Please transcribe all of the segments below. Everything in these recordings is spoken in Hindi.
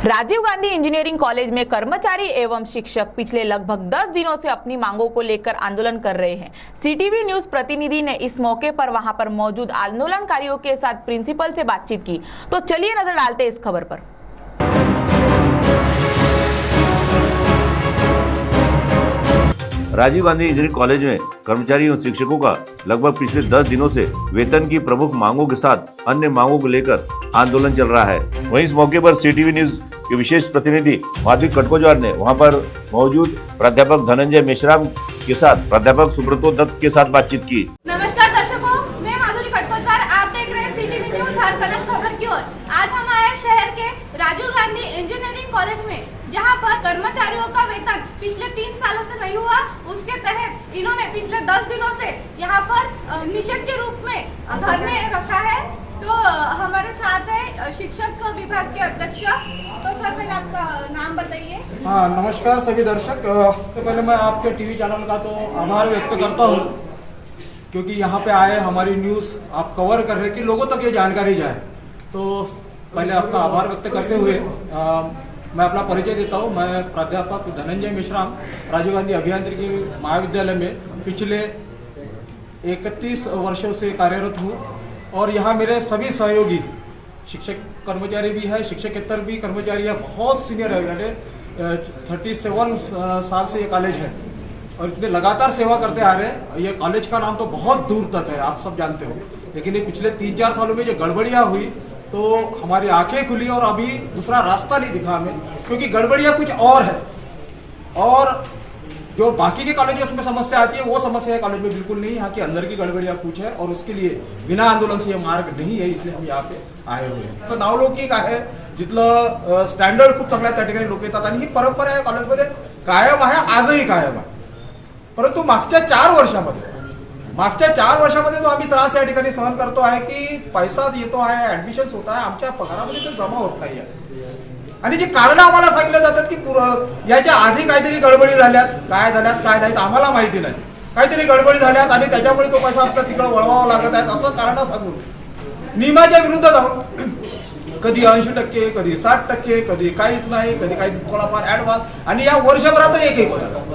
राजीव गांधी इंजीनियरिंग कॉलेज में कर्मचारी एवं शिक्षक पिछले लगभग 10 दिनों से अपनी मांगों को लेकर आंदोलन कर रहे हैं। सीटीवी न्यूज प्रतिनिधि ने इस मौके पर वहां पर मौजूद आंदोलनकारियों के साथ प्रिंसिपल से बातचीत की। तो चलिए नजर डालते हैं इस खबर पर। राजीव गांधी इंजीनियरिंग कॉलेज में कर्मचारी एवं शिक्षकों का लगभग पिछले 10 दिनों से वेतन की प्रमुख मांगों के साथ अन्य मांगों को लेकर आंदोलन चल रहा है। वहीं इस मौके पर सीटीवी न्यूज के विशेष प्रतिनिधि माधवी कटकोजवार ने वहां पर मौजूद प्राध्यापक धनंजय मेश्राम के साथ प्राध्यापक सुब्रतो दत्त के साथ बातचीत की। नमस्कार दर्शकों, मैं माधुरी कटकोजवार, आप देख रहे हैं सीटीवी न्यूज हर कदम खबर की ओर। आज हम आए शहर के राजीव गांधी इंजीनियरिंग कॉलेज में, जहां पर कर्मचारियों का वेतन पिछले 3 सालों से नहीं हुआ। उसके तहत इन्होंने पिछले 10 दिनों से यहाँ पर निषेध के रूप में धरने रखा है। तो हमारे साथ है शिक्षक विभाग के अध्यक्ष। तो सर, पहले आपका नाम बताइए। हाँ, नमस्कार सभी दर्शक। तो पहले मैं आपके टीवी चैनल का तो आभार व्यक्त करता हूँ, क्योंकि यहाँ पे आए हमारी न्यूज़ आप कवर कर रहे कि लोगों तक ये जानकारी जाए। तो पहले आपका आभार व्यक्त करते हुए मैं अपना परिचय देता हूँ। मैं प्राध्यापक धनंजय मेश्राम, राजीव गांधी अभियांत्रिकी महाविद्यालय में पिछले 31 वर्षों से कार्यरत हूँ और यहाँ मेरे सभी सहयोगी शिक्षक कर्मचारी भी है, शिक्षकेतर भी कर्मचारी है, बहुत सीनियर है। यानी 37 साल से ये कॉलेज है और इतने लगातार सेवा करते आ रहे हैं। ये कॉलेज का नाम तो बहुत दूर तक है, आप सब जानते हो। लेकिन ये पिछले 3-4 सालों में जो गड़बड़ियाँ हुई तो हमारी आंखें खुली और अभी दूसरा रास्ता नहीं दिखा हमें, क्योंकि गड़बड़ियाँ कुछ और है और जो बाकी के कॉलेजेस में समस्या आती है वो समस्या है कॉलेज में बिल्कुल नहीं। यहाँ के अंदर की गड़बड़ियाँ कुछ है और उसके लिए बिना आंदोलन से ये मार्ग नहीं है, इसलिए हम यहाँ पे आए हुए हैं। तर नावलौकिक आहे, जिथलं स्टँडर्ड खूप चांगला त्या ठिकाणी लोक येतात आणि ही परंपरा आहे कॉलेजमध्ये कायम आहे, आजही कायम आहे। परंतु मागच्या 4 वर्षामध्ये जो आम्ही त्रास या ठिकाणी सहन करतो आहे की पैसा येतो आहे, ऍडमिशन होत आहे, आमच्या पगारामध्ये ते जमा होत नाही आहे आणि जी कारण आम्हाला सांगितलं जातात की याच्या आधी काहीतरी गडबडी झाल्यात, काय नाही आम्हाला माहिती नाही, काहीतरी गडबडी झाल्यात आणि त्याच्यामुळे तो पैसा आपल्या तिकडे वळवावा लागत आहे, असं कारण सांगून नियमाच्या विरुद्ध जाऊन कधी 80%, कधी 60%, कधी काहीच नाही, कधी काही थोडाफार ऍडव्हान्स आणि या वर्षभरात एकही पगार।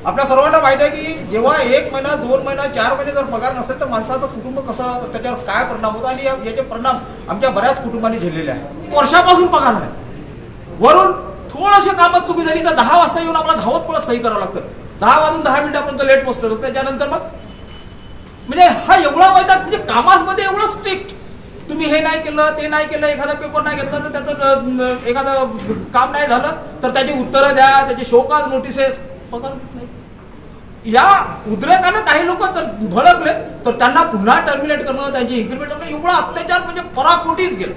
आपल्या सर्वांना माहिती आहे की जेव्हा 1 महिना, 2 महिना, 4 महिने जर पगार नसेल तर माणसाचं कुटुंब कसं, त्याच्यावर काय परिणाम होतो आणि याचे परिणाम आमच्या बऱ्याच कुटुंबांनी झेललेले आहे। वर्षापासून पगार नाही, वरून थोडंसं कामात चुकी झाली तर 10 वाजता येऊन आपला धावत पळत सही करावं लागतं। 10 वाजून 10 मिनिटापर्यंत लेट पोस्टर होतं, त्याच्यानंतर मग म्हणजे हा एवढा माहिती म्हणजे कामामध्ये एवढं स्ट्रिक्ट, तुम्ही हे नाही केलं, ते नाही केलं, एखादा पेपर नाही घेतला तर त्याचं एखादं काम नाही झालं तर त्याची उत्तरं द्या, त्याची शोकाज नोटिसेस, पगार नाही। या उद्रेकानं काही लोक तर भडकले तर त्यांना पुन्हा टर्मिनेट करणं, त्यांची इन्क्रीमेंट करणं, एवढा अत्याचार म्हणजे पराकोटीच गेलं।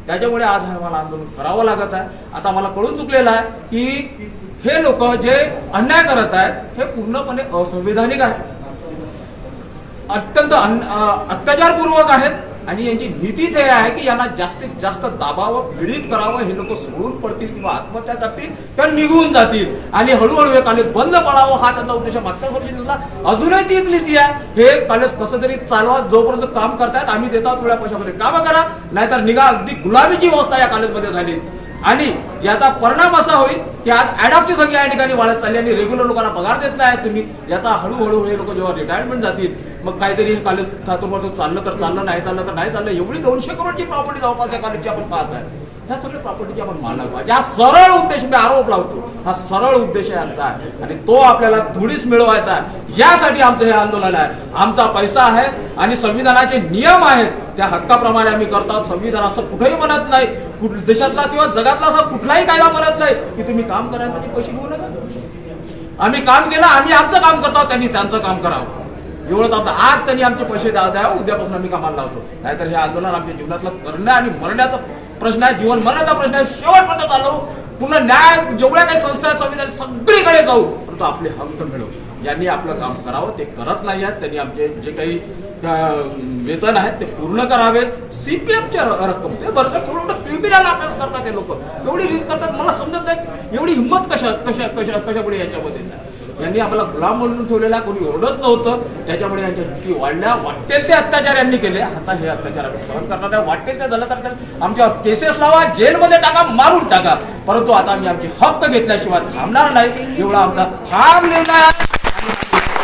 त्याच्यामुळे आज मला आंदोलन करावं लागत आहे। आता मला कळून चुकलेलं आहे की हे लोक जे अन्याय करत आहेत हे पूर्णपणे असंवैधानिक आहे, अत्यंत अत्याचारपूर्वक आहेत आणि यांची नीतीच हे आहे की यांना जास्तीत जास्त दाबावं, पीडित करावं, हे लोक सोडून पडतील किंवा आत्महत्या करतील किंवा निघून जातील आणि हळूहळू हे कॉलेज बंद पडावं हा त्यांचा उद्देश मागच्या वर्षी दिसला। अजूनही तीच नीती आहे, हे कॉलेज कसं तरी चालवा, जोपर्यंत काम करतायत आम्ही देतो थोड्या पैशामध्ये कामं करा, नाहीतर निघा। अगदी गुलामीची अवस्था या कॉलेजमध्ये झाली आणि याचा परिणाम असा होईल की आज ॲडॉकची संख्या या ठिकाणी वाढत चालली आणि रेग्युलर लोकांना पगार देत नाही तुम्ही। याचा हळूहळू हे लोक जेव्हा रिटायरमेंट जातील मग काहीतरी हे कॉलेज थातूरवर चाललं तर चाललं, नाही चाललं तर नाही चाललं। एवढी 200 करोडची प्रॉपर्टी जवळपास या कॉलेजची आपण पाहत आहे। ह्या सगळ्या प्रॉपर्टीची आपण मानक पाहिजे, हा सरळ उद्देश मी आरोप लावतो, हा सरळ उद्देश आहे आमचा आहे आणि तो आपल्याला धुळीस मिळवायचा आहे। यासाठी आमचं हे आंदोलन आहे, आमचा पैसा आहे आणि संविधानाचे नियम आहेत त्या हक्काप्रमाणे आम्ही करतात। संविधान असं कुठेही म्हणत नाही, देशातला किंवा जगातला असा कुठलाही कायदा म्हणत नाही की तुम्ही काम करायसाठी पैसे घेऊ नका। आम्ही काम केलं, आम्ही आमचं काम करतो, त्यांनी त्यांचं काम करावं, एवढंच आता। आज त्यांनी आमचे पैसे द्या, उद्यापासून आम्ही कामाला लावतो, नाहीतर हे आंदोलन आमच्या जीवनातलं करण्या आणि मरण्याचा प्रश्न आहे, जीवन मरण्याचा प्रश्न आहे। शेवटपर्यंत चालू, पुन्हा न्याय जेवढ्या काही संस्था आहेत संविधान सगळीकडे जाऊ, परंतु आपले हक्क मिळवू। यांनी आपलं काम करावं, ते करत नाही आहेत। त्यांनी आमचे जे काही वेतन आहेत ते पूर्ण करावेत। सीपीएफच्या रक्कम ते भरतात, एवढं क्रिमिनल अफेन्स करतात हे लोक, एवढी रिस्क करतात, मला समजत नाही एवढी हिंमत कशामुळे याच्यामध्ये। यांनी आम्हाला गुलाम म्हणून ठेवलेला, कोणी ओरडत नव्हतं. त्याच्यामुळे यांच्या नीती वाढल्या. वाटेल ते अत्याचार यांनी केले. आता हे अत्याचार आम्ही सहन करणार नाही. वाटेल ते झालं तर आमच्यावर केसेस लावा, जेलमध्ये टाका, मारून टाका, परंतु आता आम्ही आमचे हक्क घेतल्याशिवाय थांबणार नाही. एवढा आमचा ठाम निर्णय आहे.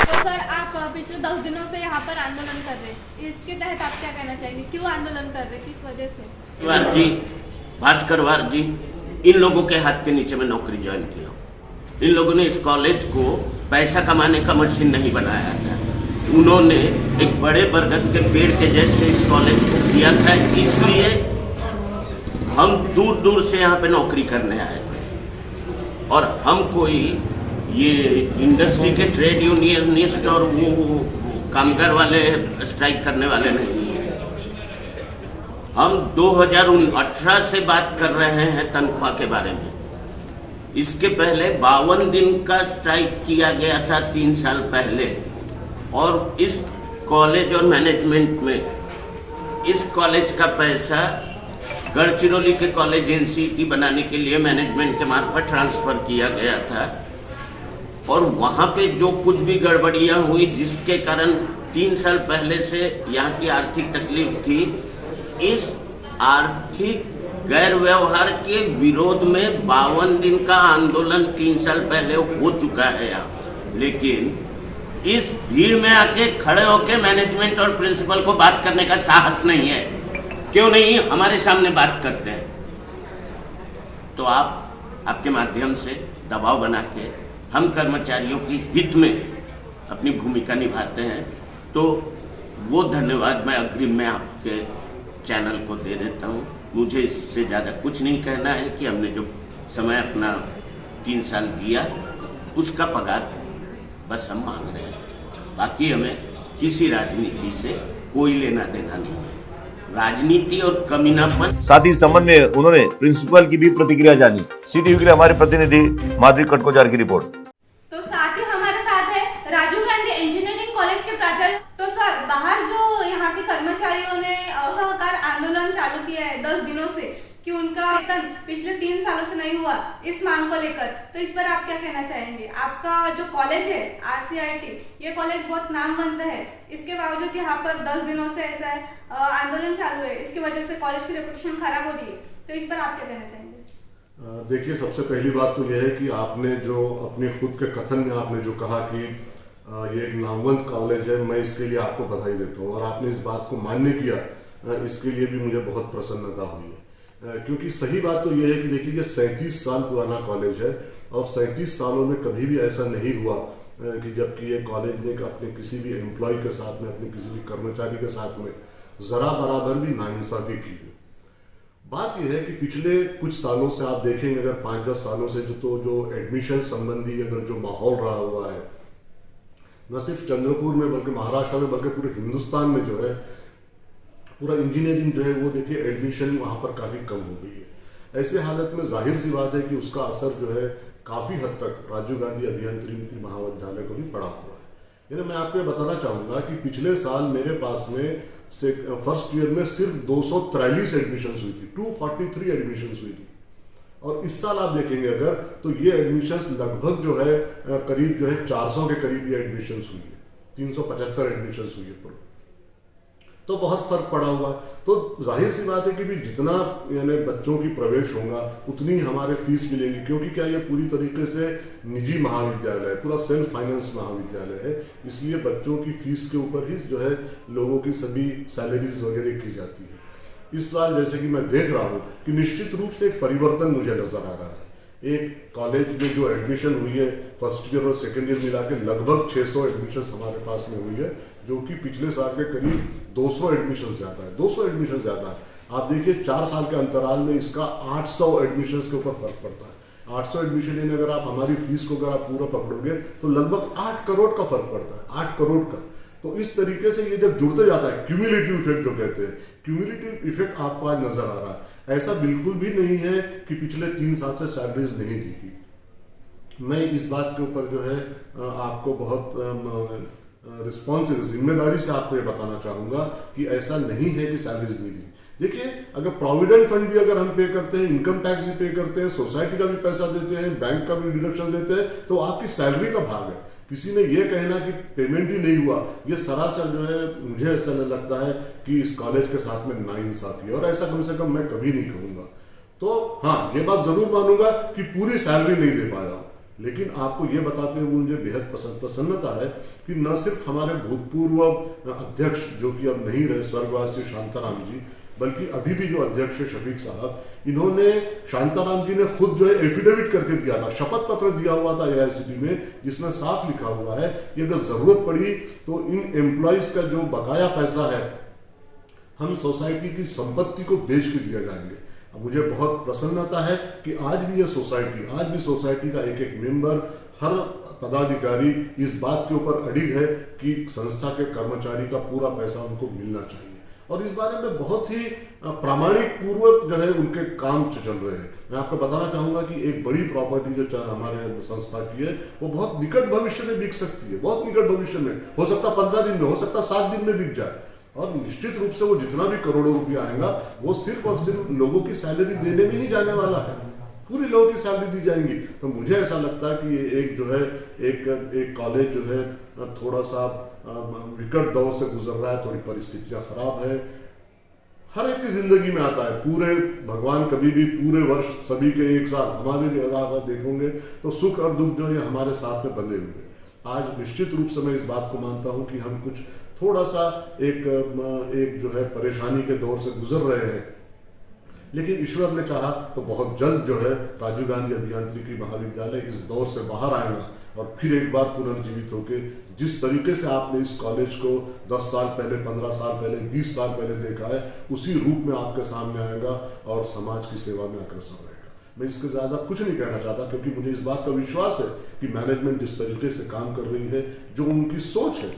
तो सर आप पिछले 10 दिनों से यहाँ पर आंदोलन कर रहे हैं, इसके तहत आप क्या कहना चाहेंगे? क्यों आंदोलन कर रहे हैं, किस वजह से? वार जी, भास्कर वार जी, इन लोगों के हाथ के नीचे मैं नौकरी ज्वाइन किया हूँ. इन लोगों ने इस कॉलेज को पैसा कमाने का मशीन नहीं बनाया था. उन्होंने एक बड़े बरगद के पेड़ के जैसे इस कॉलेज को किया था. इसलिए हम दूर दूर से यहाँ पे नौकरी करने आए थे. और हम कोई ये इंडस्ट्री के ट्रेड यूनियनिस्ट और वो कामगार वाले स्ट्राइक करने वाले नहीं हैं. हम 2018 से बात कर रहे हैं तनख्वाह के बारे में. इसके पहले 52 दिन का स्ट्राइक किया गया था 3 साल पहले. और इस कॉलेज और मैनेजमेंट में इस कॉलेज का पैसा गढ़चिरौली के कॉलेज एनसीटी बनाने के लिए मैनेजमेंट के मार्फत ट्रांसफ़र किया गया था. और वहाँ पे जो कुछ भी गड़बड़ियाँ हुई, जिसके कारण 3 साल पहले से यहाँ की आर्थिक तकलीफ थी, इस आर्थिक गैर व्यवहार के विरोध में 52 दिन का आंदोलन 3 साल पहले हो चुका है यहाँ. लेकिन इस भीड़ में आके खड़े होके मैनेजमेंट और प्रिंसिपल को बात करने का साहस नहीं है. क्यों नहीं हमारे सामने बात करते हैं? तो आप आपके माध्यम से दबाव बना के हम कर्मचारियों के हित में अपनी भूमिका निभाते हैं. तो वो धन्यवाद मैं अग्रिम में आपके चैनल को दे देता हूँ. मुझे इससे ज़्यादा कुछ नहीं कहना है कि हमने जो समय अपना 3 साल दिया उसका पगार बस हम मांग रहे हैं. बाकी हमें किसी राजनीति से कोई लेना देना नहीं है. राजनीति और कमीनापन. साथ ही इस संबंध में उन्होंने प्रिंसिपल की भी प्रतिक्रिया जानी. सीटीवी के लिए हमारे प्रतिनिधि माधुरी कटकोचार की रिपोर्ट. तो साथ ही हमारे साथ है राजीव गांधी इंजीनियरिंग कॉलेज के प्राचार्य. तो सर, बाहर जो यहाँ के कर्मचारियों ने असहकार आंदोलन चालू किया है 10 दिनों से कि उनका वेतन पिछले 3 सालों से नहीं हुआ, इस मांग को लेकर, तो इस पर आप क्या कहना चाहेंगे? आपका जो कॉलेज है RCIT, ये कॉलेज बहुत नामवंत है, इसके बावजूद यहाँ पर 10 दिनों से ऐसा आंदोलन चालू है, इसकी वजह से कॉलेज की रेपुटेशन खराब हो रही है, तो इस पर आप क्या कहना चाहेंगे? देखिए, सबसे पहली बात तो यह है कि आपने जो अपने खुद के कथन में आपने जो कहा कि ये एक नामवंत कॉलेज है, मैं इसके लिए आपको बधाई देता हूँ. और आपने इस बात को मान्य किया, इसके लिए भी मुझे बहुत प्रसन्नता हुई है. क्योंकि सही बात तो यह है कि देखिए, ये 37 साल पुराना कॉलेज है और 37 सालों में कभी भी ऐसा नहीं हुआ कि जबकि ये कॉलेज ने अपने किसी भी एम्प्लॉय के साथ में, अपने किसी भी कर्मचारी के साथ में ज़रा बराबर भी नाइंसाफ़ी की है. बात यह है कि पिछले कुछ सालों से आप देखेंगे, अगर 5-10 सालों से जो एडमिशन संबंधी अगर जो माहौल रहा हुआ है, न सिर्फ चंद्रपुर में बल्कि महाराष्ट्र में बल्कि पूरे हिंदुस्तान में जो है पूरा इंजीनियरिंग जो है वो देखिए एडमिशन वहाँ पर काफ़ी कम हो गई है. ऐसे हालत में जाहिर सी बात है कि उसका असर जो है काफ़ी हद तक राजीव गांधी अभियांत्रिकी महाविद्यालय को भी पड़ा हुआ है. यानी मैं आपको ये बताना चाहूँगा कि पिछले साल मेरे पास में से फर्स्ट ईयर में सिर्फ 243 एडमिशन हुई थी, 243 एडमिशन हुई थी. और इस साल आप देखेंगे अगर तो ये एडमिशन्स लगभग जो है करीब जो है 400 के करीब ये एडमिशन्स हुई है, 375 एडमिशन्स हुई है. तो बहुत फर्क पड़ा हुआ. तो जाहिर सी बात है कि भी जितना यानी बच्चों की प्रवेश होगा उतनी हमारे फीस मिलेंगी, क्योंकि क्या ये पूरी तरीके से निजी महाविद्यालय है, पूरा सेल्फ फाइनेंस महाविद्यालय है. इसलिए बच्चों की फीस के ऊपर ही जो है लोगों की सभी सैलरीज वगैरह की जाती है. इस साल जैसे कि मैं देख रहा हूँ कि निश्चित रूप से एक परिवर्तन मुझे नजर आ रहा है. एक कॉलेज में जो एडमिशन हुई है फर्स्ट ईयर और सेकेंड ईयर मिला के लगभग 600 एडमिशन हमारे पास में हुई है, जो कि पिछले साल के करीब 200 एडमिशन ज़्यादा है. 200 एडमिशन ज़्यादा है. आप देखिए 4 साल के अंतराल में इसका 800 एडमिशन के ऊपर फर्क पड़ता है. 800 एडमिशन यानी अगर आप हमारी फीस को अगर आप पूरा पकड़ोगे तो लगभग 8 करोड़ का फर्क पड़ता है, 8 करोड़ का. तो इस तरीके से ये जब जुड़ते जाता है, क्यूमुलेटिव इफेक्ट जो कहते हैं, क्यूमुलेटिव इफेक्ट आपको आज नजर आ रहा है. ऐसा बिल्कुल भी नहीं है कि पिछले 3 साल से सैलरीज नहीं दी गई. मैं इस बात के ऊपर जो है आपको बहुत रिस्पॉन्सिबल जिम्मेदारी से आपको ये बताना चाहूँगा कि ऐसा नहीं है कि सैलरीज नहीं दी. देखिए, अगर प्रोविडेंट फंड भी अगर हम पे करते हैं, इनकम टैक्स भी पे करते हैं, सोसाइटी का भी पैसा देते हैं, बैंक का भी डिडक्शन देते हैं, तो आपकी सैलरी का भाग है। किसी ने ये कहना कि पेमेंट ही नहीं हुआ, ये सरासर जो है मुझे ऐसा लगता है कि इस कॉलेज के साथ में नाइंसाफी है, और ऐसा कम से कम मैं कभी नहीं कहूँगा। तो हाँ, ये बात जरूर मानूंगा कि पूरी सैलरी नहीं दे पाया, लेकिन आपको ये बताते हुए मुझे बेहद प्रसन्नता है कि न सिर्फ हमारे भूतपूर्व अध्यक्ष जो कि अब नहीं रहे, स्वर्गवासी शांताराम जी, बल्कि अभी भी जो अध्यक्ष है शफीक साहब, इन्होंने, शांताराम जी ने खुद जो है एफिडेविट करके दिया था, शपथ पत्र दिया हुआ था AICTE में, जिसमें साफ लिखा हुआ है कि अगर जरूरत पड़ी तो इन एम्प्लॉइज का जो बकाया पैसा है हम सोसाइटी की संपत्ति को बेच के दिया जाएंगे। अब मुझे बहुत प्रसन्नता है कि आज भी सोसाइटी का एक एक मेंबर, हर पदाधिकारी इस बात के ऊपर अडिग है कि संस्था के कर्मचारी का पूरा पैसा उनको मिलना चाहिए, और इस बारे में बहुत ही प्रामाणिक पूर्वक जो है उनके काम चल रहे हैं। मैं आपको बताना चाहूँगा कि एक बड़ी प्रॉपर्टी जो हमारे संस्था की है वो बहुत निकट भविष्य में बिक सकती है, बहुत निकट भविष्य में, हो सकता 15 दिन में, हो सकता 7 दिन में बिक जाए, और निश्चित रूप से वो जितना भी करोड़ों रुपया आएगा वो सिर्फ और सिर्फ लोगों की सैलरी देने में ही जाने वाला है, पूरी लोगों की सैलरी दी जाएंगी। तो मुझे ऐसा लगता है कि ये एक जो है एक कॉलेज जो है थोड़ा सा विकट दौर से गुजर रहा है, थोड़ी परिस्थितियां खराब है, हर एक की जिंदगी में आता है, पूरे भगवान कभी भी पूरे वर्ष सभी के एक साथ, हमारे भी अगर देखोगे तो सुख और दुख जो है हमारे साथ में बंधे हुए। आज निश्चित रूप से मैं इस बात को मानता हूं कि हम कुछ थोड़ा सा एक जो है परेशानी के दौर से गुजर रहे हैं, लेकिन ईश्वर ने चाहा तो बहुत जल्द जो है राजीव गांधी अभियांत्रिकी महाविद्यालय इस दौर से बाहर आएगा, और फिर एक बार पुनर्जीवित होकर जिस तरीके से आपने इस कॉलेज को 10 साल पहले, 15 साल पहले, 20 साल पहले देखा है, उसी रूप में आपके सामने आएगा और समाज की सेवा में अग्रसर रहेगा। मैं इसके ज़्यादा कुछ नहीं कहना चाहता, क्योंकि मुझे इस बात का विश्वास है कि मैनेजमेंट जिस तरीके से काम कर रही है, जो उनकी सोच है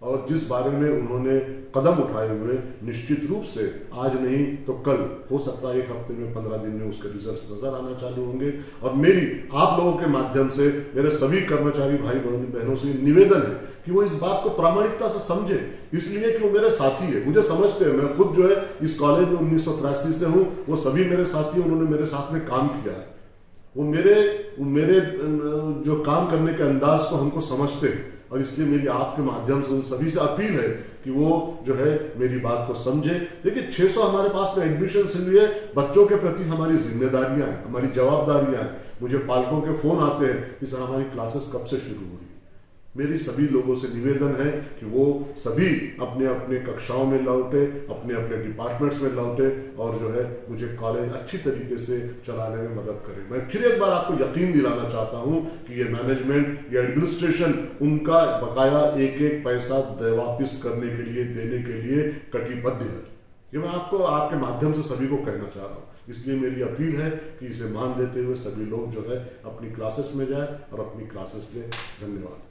और जिस बारे में उन्होंने कदम उठाए हुए, निश्चित रूप से आज नहीं तो कल, हो सकता है 1 हफ्ते में, 15 दिन में उसके रिजल्ट नजर आना चालू होंगे। और मेरी आप लोगों के माध्यम से मेरे सभी कर्मचारी भाई बहनों से निवेदन है कि वो इस बात को प्रामाणिकता से समझे, इसलिए कि वो मेरे साथी है, मुझे समझते हैं। मैं खुद जो है इस कॉलेज में 1983 से हूँ, वो सभी मेरे साथी, उन्होंने मेरे साथ में काम किया है, वो मेरे जो काम करने के अंदाज को हमको समझते हैं, और इसलिए मेरी आपके माध्यम से उन सभी से अपील है कि वो जो है मेरी बात को समझे। देखिए, 600 हमारे पास में एडमिशन हुई है, बच्चों के प्रति हमारी जिम्मेदारियां हैं, हमारी जवाबदारियां हैं। मुझे पालकों के फोन आते हैं कि सर हमारी क्लासेस कब से शुरू हो रही है। मेरी सभी लोगों से निवेदन है कि वो सभी अपने अपने कक्षाओं में लौटे, अपने अपने डिपार्टमेंट्स में लौटे, और जो है मुझे कॉलेज अच्छी तरीके से चलाने में मदद करे। मैं फिर एक बार आपको यकीन दिलाना चाहता हूं कि ये मैनेजमेंट, ये एडमिनिस्ट्रेशन उनका बकाया एक एक पैसा वापिस करने के लिए, देने के लिए कटिबद्ध है। ये मैं आपको आपके माध्यम से सभी को कहना चाह रहा हूँ। इसलिए मेरी अपील है कि इसे मान देते हुए सभी लोग जो है अपनी क्लासेस में जाए और अपनी क्लासेस लें। धन्यवाद।